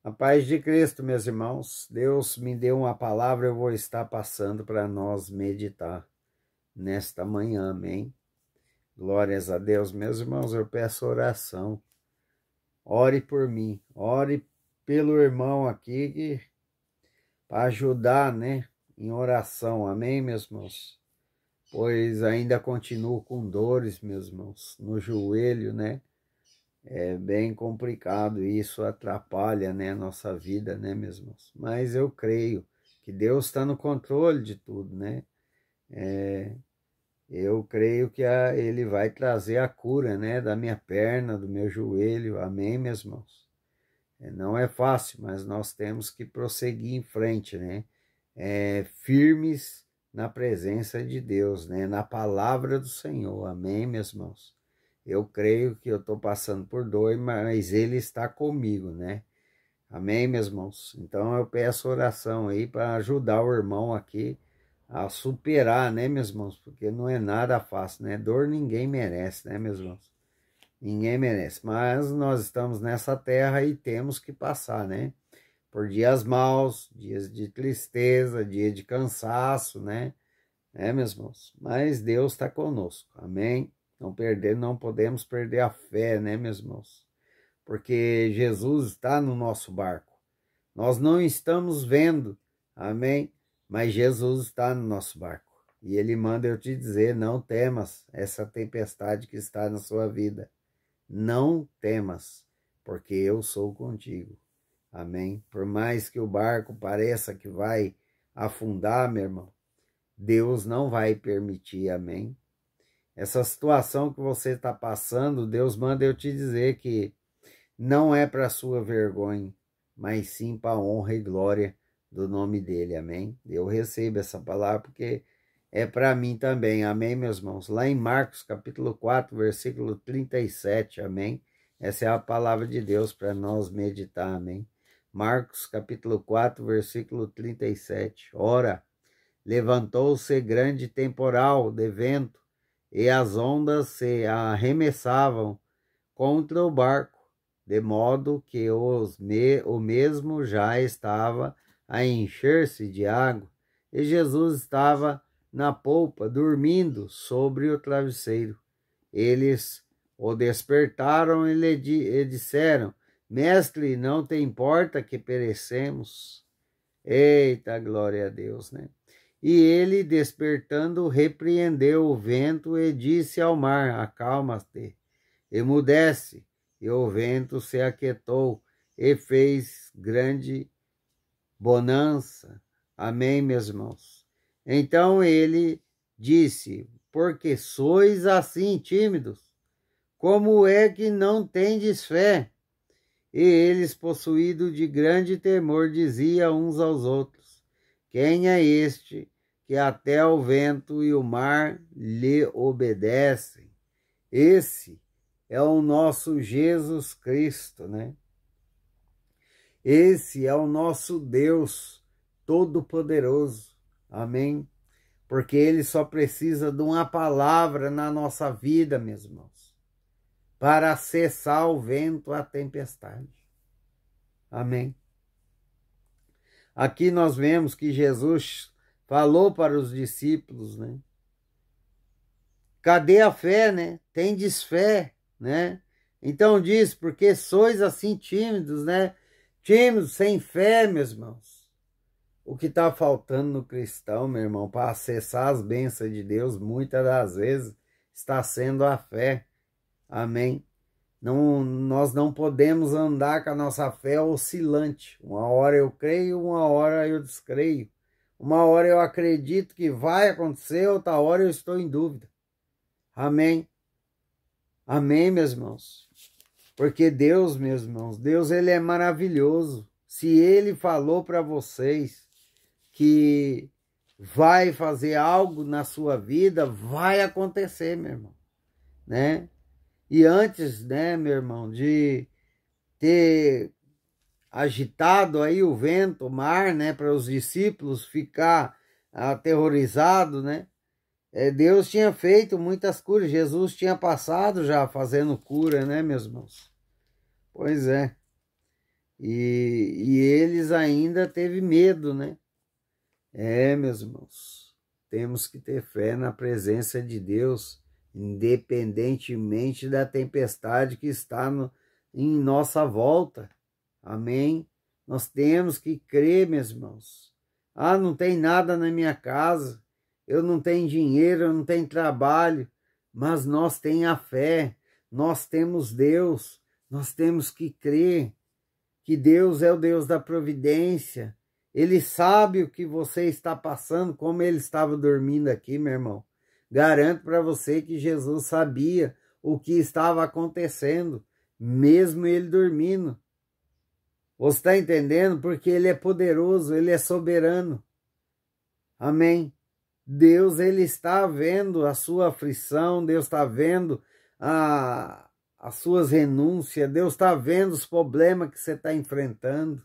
A paz de Cristo, meus irmãos. Deus me deu uma palavra, eu vou estar passando para nós meditar nesta manhã, amém? Glórias a Deus, meus irmãos, eu peço oração. Ore por mim, ore pelo irmão aqui para ajudar, né, em oração, amém, meus irmãos? Pois ainda continuo com dores, meus irmãos, no joelho, né? É bem complicado e isso atrapalha, né, a nossa vida, né, meus irmãos? Mas eu creio que Deus está no controle de tudo, né? Eu creio que Ele vai trazer a cura, né, da minha perna, do meu joelho, amém, meus irmãos? Não é fácil, mas nós temos que prosseguir em frente, né? Firmes na presença de Deus, né? Na palavra do Senhor, amém, meus irmãos? Eu creio que eu estou passando por dor, mas Ele está comigo, né? Amém, meus irmãos? Então eu peço oração aí para ajudar o irmão aqui a superar, né, meus irmãos? Porque não é nada fácil, né? Dor ninguém merece, né, meus irmãos? Ninguém merece. Mas nós estamos nessa terra e temos que passar, né? Por dias maus, dias de tristeza, dia de cansaço, né? Meus irmãos? Mas Deus está conosco, amém? Não podemos perder a fé, né, meus irmãos? Porque Jesus está no nosso barco. Nós não estamos vendo, amém? Mas Jesus está no nosso barco. E Ele manda eu te dizer, não temas essa tempestade que está na sua vida. Não temas, porque eu sou contigo. Amém? Por mais que o barco pareça que vai afundar, meu irmão, Deus não vai permitir, amém? Essa situação que você está passando, Deus manda eu te dizer que não é para sua vergonha, mas sim para a honra e glória do nome dele, amém? Eu recebo essa palavra porque é para mim também, amém, meus irmãos? Lá em Marcos, capítulo 4, versículo 37, amém? Essa é a palavra de Deus para nós meditar, amém? Marcos, capítulo 4, versículo 37. Ora, levantou-se grande temporal de vento, e as ondas se arremessavam contra o barco, de modo que o mesmo já estava a encher-se de água, e Jesus estava na polpa, dormindo sobre o travesseiro. Eles o despertaram e lhe disseram, Mestre, não te importa que perecemos? Eita, glória a Deus, né? E ele, despertando, repreendeu o vento e disse ao mar, acalma-te, emudece. E o vento se aquietou e fez grande bonança. Amém, meus irmãos? Então ele disse, porque sois assim tímidos? Como é que não tendes fé? E eles, possuídos de grande temor, diziam uns aos outros, quem é este que até o vento e o mar lhe obedecem? Esse é o nosso Jesus Cristo, né? Esse é o nosso Deus Todo-Poderoso, amém? Porque Ele só precisa de uma palavra na nossa vida, meus irmãos, para cessar o vento, a tempestade, amém? Aqui nós vemos que Jesus falou para os discípulos, né? Cadê a fé, né? Tendes fé, né? Então diz, porque sois assim tímidos, né? Tímidos, sem fé, meus irmãos. O que está faltando no cristão, meu irmão, para acessar as bênçãos de Deus, muitas das vezes está sendo a fé. Amém? Nós não podemos andar com a nossa fé oscilante. Uma hora eu creio, uma hora eu descreio. Uma hora eu acredito que vai acontecer, outra hora eu estou em dúvida. Amém? Amém, meus irmãos? Porque Deus, meus irmãos, Deus ele é maravilhoso. Se Ele falou para vocês que vai fazer algo na sua vida, vai acontecer, meu irmão, né? E antes, né, meu irmão, de ter agitado aí o vento, o mar, né, para os discípulos ficar aterrorizados, né? Deus tinha feito muitas curas, Jesus tinha passado já fazendo cura, né, meus irmãos? Pois é. E eles ainda teve medo, né? Meus irmãos, temos que ter fé na presença de Deus, independentemente da tempestade que está em nossa volta. Amém? Nós temos que crer, meus irmãos. Ah, não tem nada na minha casa, eu não tenho dinheiro, eu não tenho trabalho, mas nós temos a fé, nós temos Deus, nós temos que crer que Deus é o Deus da providência. Ele sabe o que você está passando, como ele estava dormindo aqui, meu irmão. Garanto para você que Jesus sabia o que estava acontecendo, mesmo ele dormindo. Você está entendendo? Porque ele é poderoso, ele é soberano. Amém? Deus, ele está vendo a sua aflição, Deus está vendo as suas renúncias, Deus está vendo os problemas que você está enfrentando.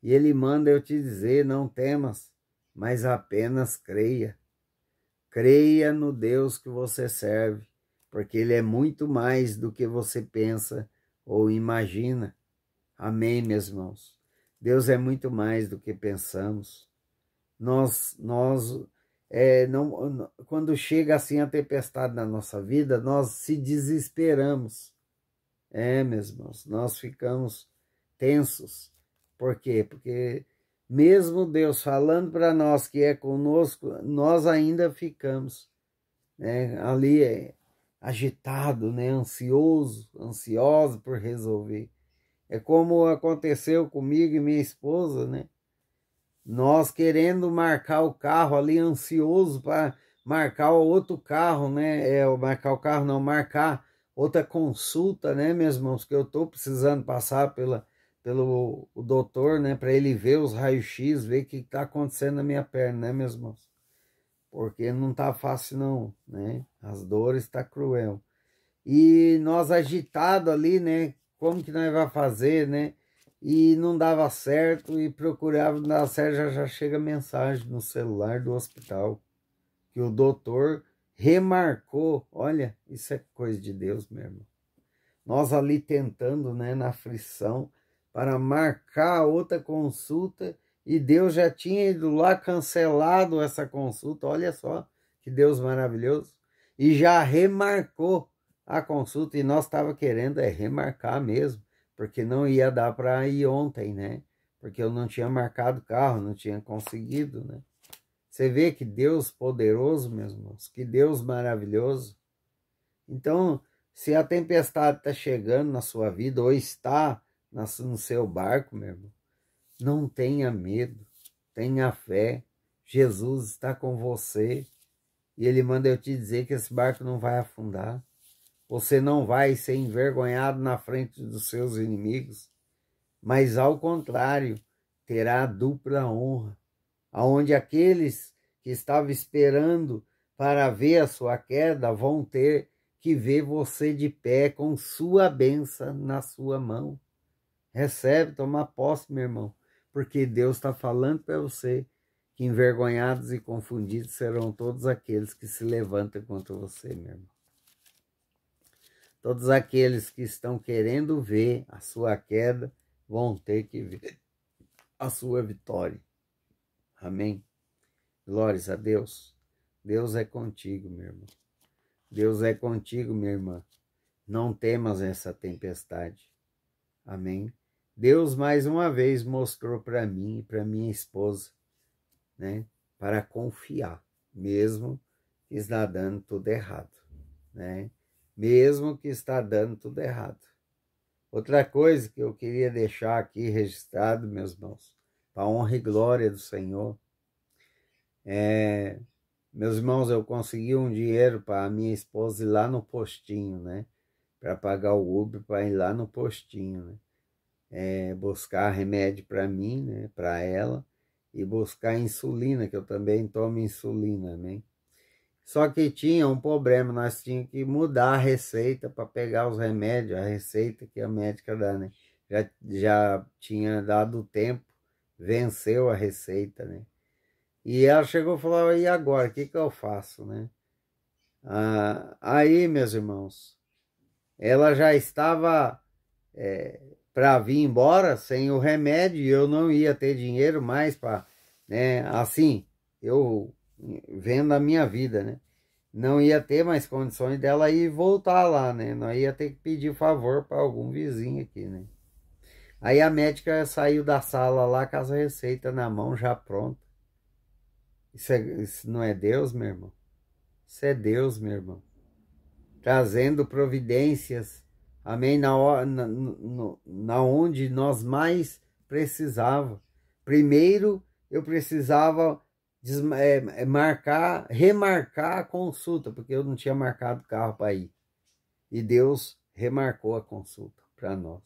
E ele manda eu te dizer, não temas, mas apenas creia. Creia no Deus que você serve, porque ele é muito mais do que você pensa ou imagina. Amém, meus irmãos? Deus é muito mais do que pensamos. Quando chega assim a tempestade na nossa vida, nós se desesperamos. Meus irmãos, nós ficamos tensos. Por quê? Porque mesmo Deus falando para nós que é conosco, nós ainda ficamos, né, ali agitado, né, ansioso por resolver. É como aconteceu comigo e minha esposa, né? Nós querendo marcar o carro ali, ansioso para marcar o outro carro, né? Marcar o carro, não, marcar outra consulta, né, meus irmãos? Que eu estou precisando passar pelo o doutor, né? Para ele ver os raios-x, ver o que está acontecendo na minha perna, né, meus irmãos? Porque não está fácil, não, né? As dores estão cruel. E nós agitados ali, né? Como que nós vamos fazer, né? E não dava certo e procurava não dar certo, já chega mensagem no celular do hospital que o doutor remarcou. Olha, isso é coisa de Deus mesmo. Nós ali tentando, né, na aflição para marcar outra consulta e Deus já tinha ido lá cancelado essa consulta. Olha só que Deus maravilhoso. E já remarcou a consulta e nós estava querendo remarcar mesmo, porque não ia dar para ir ontem, né? Porque eu não tinha marcado carro, não tinha conseguido, né? Você vê que Deus poderoso, meus irmãos, que Deus maravilhoso. Então, se a tempestade está chegando na sua vida ou está no seu barco, meu irmão, não tenha medo, tenha fé. Jesus está com você e ele manda eu te dizer que esse barco não vai afundar. Você não vai ser envergonhado na frente dos seus inimigos, mas ao contrário, terá dupla honra, aonde aqueles que estavam esperando para ver a sua queda vão ter que ver você de pé com sua bênção na sua mão. Recebe, toma posse, meu irmão, porque Deus está falando para você que envergonhados e confundidos serão todos aqueles que se levantam contra você, meu irmão. Todos aqueles que estão querendo ver a sua queda vão ter que ver a sua vitória. Amém? Glórias a Deus. Deus é contigo, meu irmão. Deus é contigo, minha irmã. Não temas essa tempestade. Amém? Deus mais uma vez mostrou para mim e para minha esposa, né, para confiar, mesmo que está dando tudo errado, né? Mesmo que está dando tudo errado. Outra coisa que eu queria deixar aqui registrado, meus irmãos, para a honra e glória do Senhor, meus irmãos, eu consegui um dinheiro para a minha esposa ir lá no postinho, né? Para pagar o Uber, para ir lá no postinho, né? Buscar remédio para mim, né? Para ela, e buscar insulina, que eu também tomo insulina, né? Só que tinha um problema, nós tínhamos que mudar a receita para pegar os remédios, a receita que a médica dá, né? Já tinha dado o tempo, venceu a receita, né? E ela chegou e falou, e agora, o que eu faço, né? Aí, meus irmãos, ela já estava para vir embora sem o remédio, e eu não ia ter dinheiro mais para, né, assim, eu vendo a minha vida, né? Não ia ter mais condições dela ir voltar lá, né? Não ia ter que pedir favor para algum vizinho aqui, né? Aí a médica saiu da sala lá com as receitas na mão já pronta. Isso não é Deus, meu irmão? Isso é Deus, meu irmão. Trazendo providências, amém, na onde nós mais precisava. Primeiro, eu precisava remarcar a consulta, porque eu não tinha marcado carro para ir. E Deus remarcou a consulta para nós.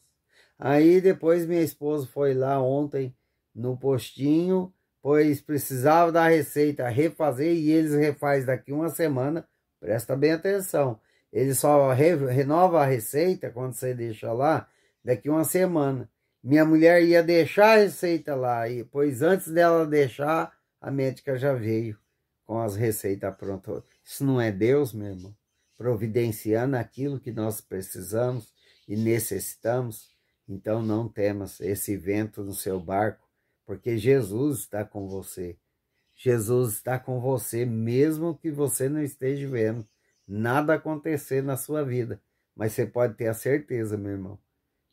Aí depois minha esposa foi lá ontem no postinho, pois precisava da receita refazer, e eles refaz daqui uma semana. Presta bem atenção. Ele só renova a receita quando você deixa lá daqui uma semana. Minha mulher ia deixar a receita lá, pois antes dela deixar, a médica já veio com as receitas prontas. Isso não é Deus, meu irmão? Providenciando aquilo que nós precisamos e necessitamos. Então não temas esse vento no seu barco, porque Jesus está com você. Jesus está com você, mesmo que você não esteja vendo nada acontecer na sua vida. Mas você pode ter a certeza, meu irmão,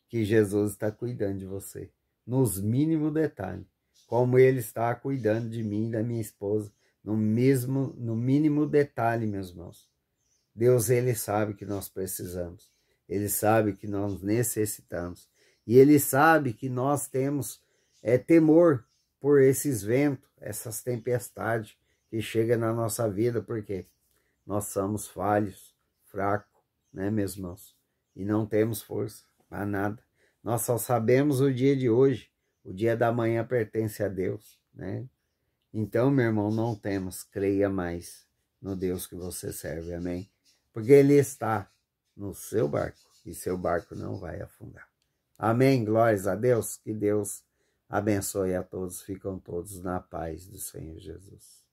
que Jesus está cuidando de você, nos mínimos detalhes, como Ele está cuidando de mim e da minha esposa, no mínimo detalhe, meus irmãos. Deus, Ele sabe que nós precisamos, Ele sabe que nós necessitamos, e Ele sabe que nós temos temor por esses ventos, essas tempestades que chegam na nossa vida, porque nós somos falhos, fracos, né, meus irmãos? E não temos força para nada. Nós só sabemos o dia de hoje, o dia da manhã pertence a Deus, né? Então, meu irmão, não temas, creia mais no Deus que você serve, amém? Porque Ele está no seu barco e seu barco não vai afundar. Amém, glórias a Deus, que Deus abençoe a todos, ficam todos na paz do Senhor Jesus.